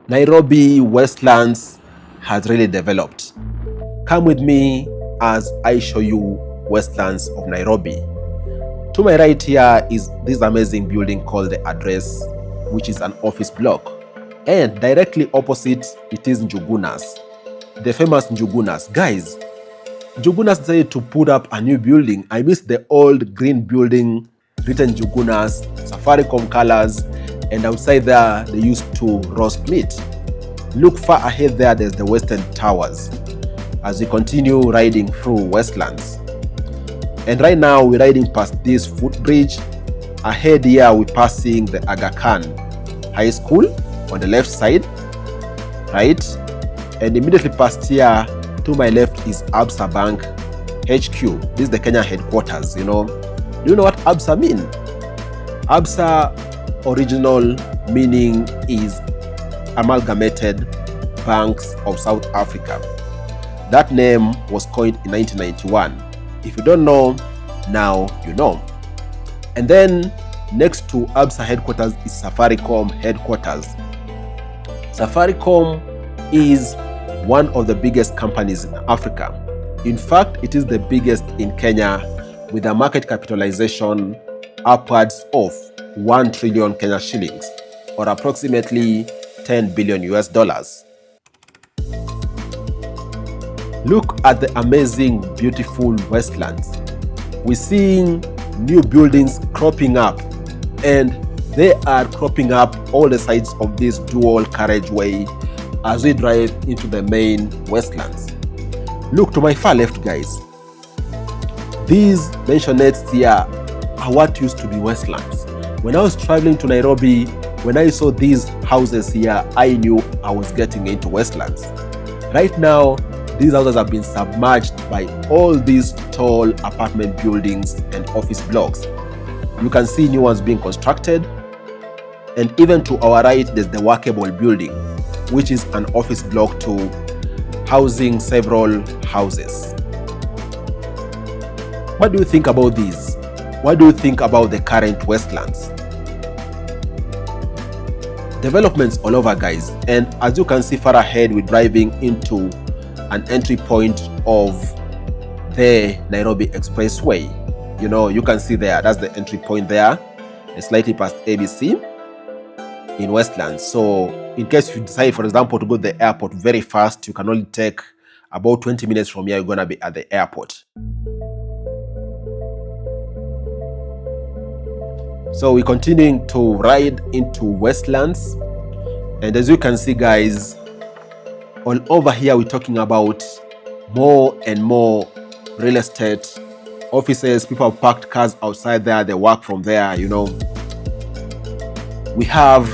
Nairobi Westlands has really developed. Come with me as I show you Westlands of Nairobi. To my right here is this amazing building called The Address, which is an office block. And directly opposite it is Njugunas, the famous Njugunas. Guys, Njugunas decided to put up a new building. I miss the old green building written Njugunas, Safaricom colors, and outside there they used to roast meat. Look far ahead there, there's the Western Towers as we continue riding through Westlands. And right now we're riding past this footbridge. Ahead here we're passing the Aga Khan High School on the left side, right? And immediately past here to my left is Absa Bank HQ. This is the Kenya headquarters, Do you know what Absa mean? Absa original meaning is Amalgamated Banks of South Africa. That name was coined in 1991. If you don't know, now you know. And then next to Absa headquarters is Safaricom headquarters. Safaricom is one of the biggest companies in Africa. In fact, it is the biggest in Kenya with a market capitalization upwards of 1 trillion Kenya shillings, or approximately 10 billion US dollars. Look at the amazing, beautiful Westlands. We're seeing new buildings cropping up, and they are cropping up all the sides of this dual carriageway as we drive into the main Westlands. Look to my far left, guys. These mansionettes here are what used to be Westlands. When I was traveling to Nairobi, when I saw these houses here, I knew I was getting into Westlands. Right now, these houses have been submerged by all these tall apartment buildings and office blocks. You can see new ones being constructed. And even to our right, there's the Workable building, which is an office block too, housing several houses. What do you think about these? What do you think about the current Westlands? Developments all over, guys, and as you can see far ahead, we're driving into an entry point of the Nairobi Expressway. You can see there, that's the entry point there. It's slightly past ABC in Westlands. So in case you decide, for example, to go to the airport very fast, you can only take about 20 minutes from here, you're gonna be at the airport. So we're continuing to ride into Westlands, and as you can see, guys, all over here we're talking about more and more real estate offices. People have parked cars outside there, they work from there. We have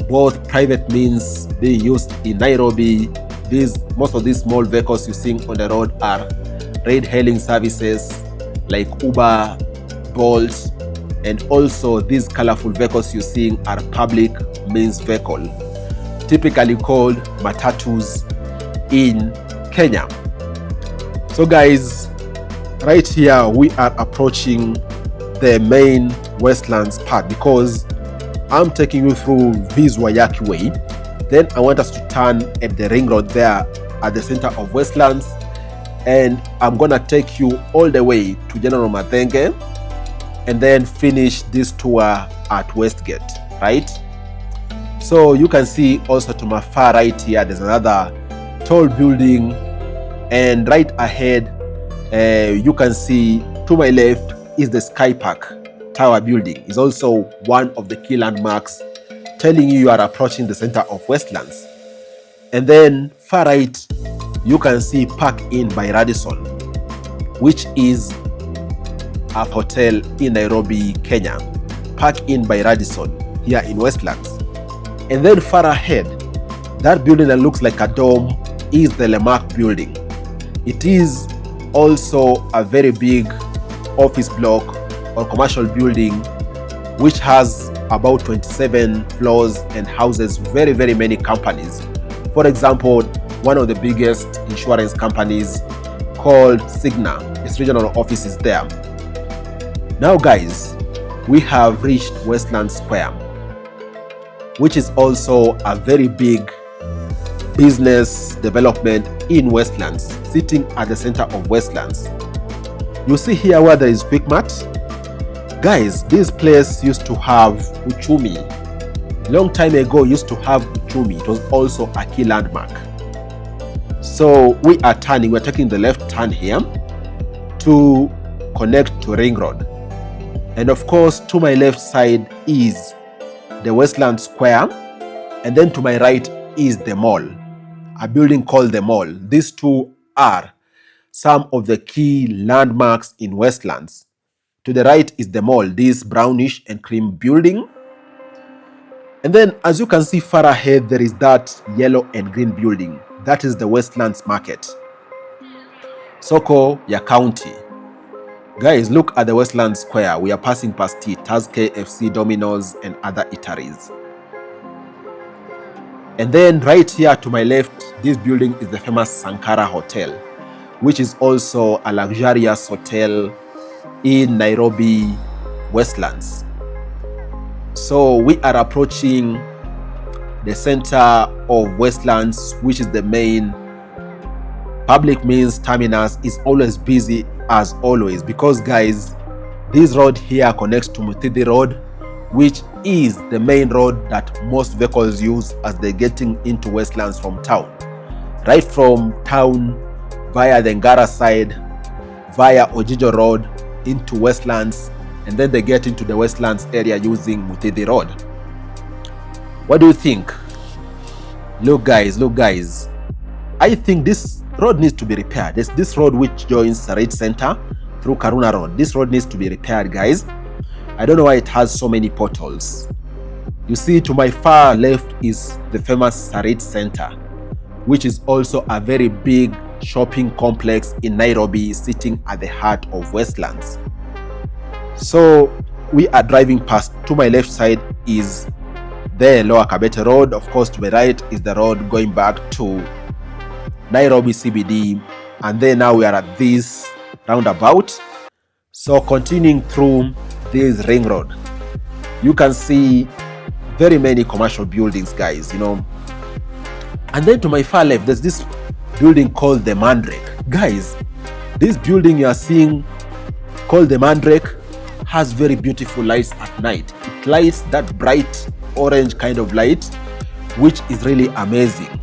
both private means being used in Nairobi. Most of these small vehicles you see on the road are ride-hailing services like Uber, Bolt, and also these colorful vehicles you're seeing are public means vehicle, typically called matatus in Kenya. So guys, right here we are approaching the main Westlands part because I'm taking you through this Waiyaki way. Then I want us to turn at the ring road there at the center of Westlands, and I'm gonna take you all the way to General Mathenge and then finish this tour at Westgate, right? So you can see also to my far right here, there's another tall building, and right ahead, you can see to my left is the Sky Park Tower building. It's also one of the key landmarks telling you are approaching the center of Westlands. And then far right, you can see Park Inn by Radisson, which is a hotel in Nairobi, Kenya. Park Inn by Radisson here in Westlands. And then far ahead, that building that looks like a dome is the Lemark building. It is also a very big office block or commercial building which has about 27 floors and houses very, very many companies. For example, one of the biggest insurance companies called Cigna, its regional office is there. Now guys, we have reached Westland Square, which is also a very big business development in Westlands, sitting at the center of Westlands. You see here where there is Quickmart. Guys, this place used to have uchumi. Long time ago, used to have uchumi. It was also a key landmark. So we are turning, we're taking the left turn here to connect to Ring Road. And of course, to my left side is the Westland Square. And then to my right is the mall, a building called the mall. These two are some of the key landmarks in Westlands. To the right is the mall, this brownish and cream building. And then as you can see far ahead, there is that yellow and green building. That is the Westlands Market. Soko ya County. Guys, look at the Westlands Square. We are passing past it. It has KFC, Domino's, and other eateries. And then right here to my left, this building is the famous Sankara Hotel, which is also a luxurious hotel in Nairobi Westlands. So we are approaching the center of Westlands, which is the main public means terminus. Is always busy as always, because guys, this road here connects to Mathenge Road, which is the main road that most vehicles use as they're getting into Westlands from town. Right from town via the Ngara side, via Ojijo Road into Westlands, and then they get into the Westlands area using Mathenge Road. What do you think? Look guys, I think this road needs to be repaired. This road which joins Sarit Center through Karuna Road. This road needs to be repaired, guys. I don't know why it has so many potholes. You see, to my far left is the famous Sarit Center, which is also a very big shopping complex in Nairobi, sitting at the heart of Westlands. So we are driving past. To my left side is the Lower Kabete Road. Of course, to my right is the road going back to Nairobi CBD. And then now we are at this roundabout. So continuing through this ring road, you can see very many commercial buildings, guys, you know. And then to my far left, there's this building called the Mandrake. Guys, this building you are seeing called the Mandrake has very beautiful lights at night. It lights that bright orange kind of light, which is really amazing.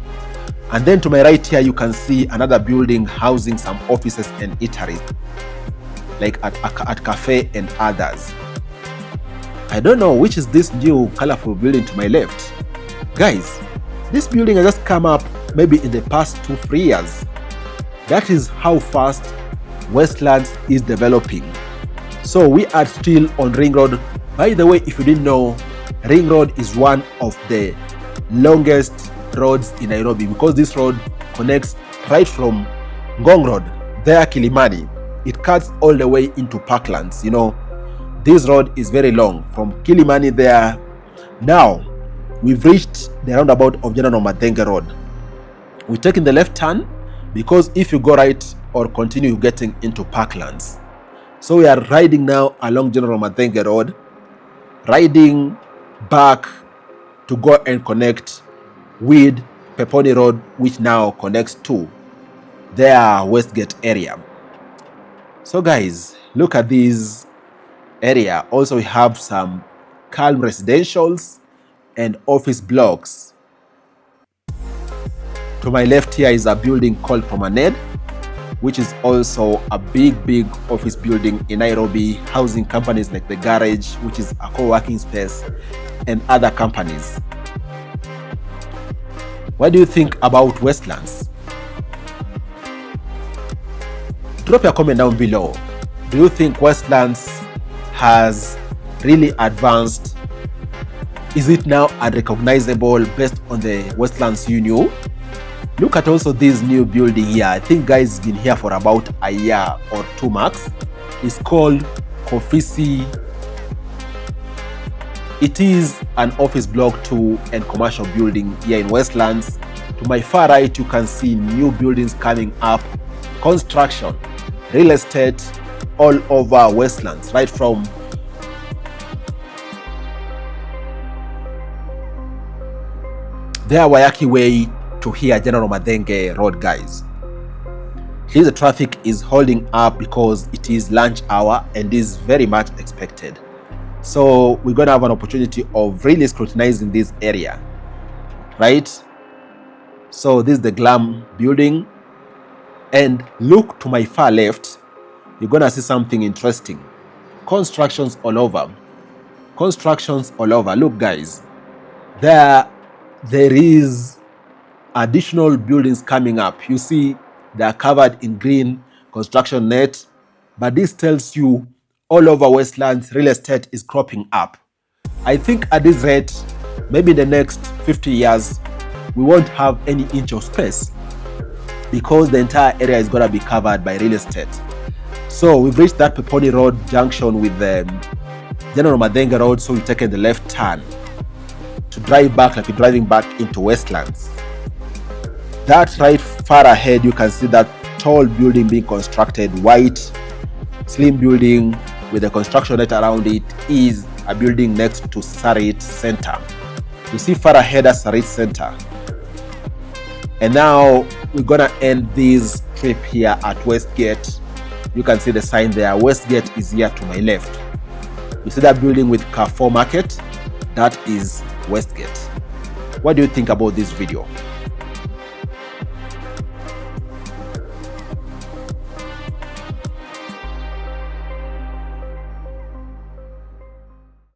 And then to my right here, you can see another building housing some offices and eateries, like at cafe and others. I don't know which is this new colorful building to my left. Guys, this building has just come up maybe in the past 2-3 years. That is how fast Westlands is developing. So we are still on Ring Road. By the way, if you didn't know, Ring Road is one of the longest roads in Nairobi, because this road connects right from Ngong Road, there Kilimani. It cuts all the way into Parklands. You know, this road is very long from Kilimani there. Now we've reached the roundabout of General Mathenge Road. We're taking the left turn, because if you go right or continue getting into Parklands. So we are riding now along General Mathenge Road, riding back to go and connect with Peponi Road, which now connects to their Westgate area. So guys, look at this area. Also, we have some calm residentials and office blocks. To my left here is a building called Promenade, which is also a big office building in Nairobi, housing companies like the Garage, which is a co-working space, and other companies. What do you think about Westlands? Drop your comment down below. Do you think Westlands has really advanced? Is it now unrecognizable based on the Westlands you knew? Look at also this new building here. I think guys it's been here for about a year or 2 max. It's called Kofisi. It is an office block too and commercial building here in Westlands. To my far right, you can see new buildings coming up, construction, real estate all over Westlands, right from there Waiyaki Way to here, General Mathenge Road, guys. Here the traffic is holding up because it is lunch hour and is very much expected. So we're gonna have an opportunity of really scrutinizing this area, right? So this is the Glam building, and look to my far left, you're gonna see something interesting. Constructions all over. Constructions all over. Look, guys, there is additional buildings coming up. You see, they are covered in green construction net, but this tells you all over Westlands real estate is cropping up. I think at this rate, maybe the next 50 years, we won't have any inch of space because the entire area is going to be covered by real estate. So we've reached that Peponi Road junction with the General Mathenge Road, so we've taken the left turn to drive back like we're driving back into Westlands. That right far ahead, you can see that tall building being constructed, white, slim building with a construction net around it, is a building next to Sarit Center. You see far ahead as Sarit Center. And now we're gonna end this trip here at Westgate. You can see the sign there. Westgate is here to my left. You see that building with Carrefour Market? That is Westgate. What do you think about this video?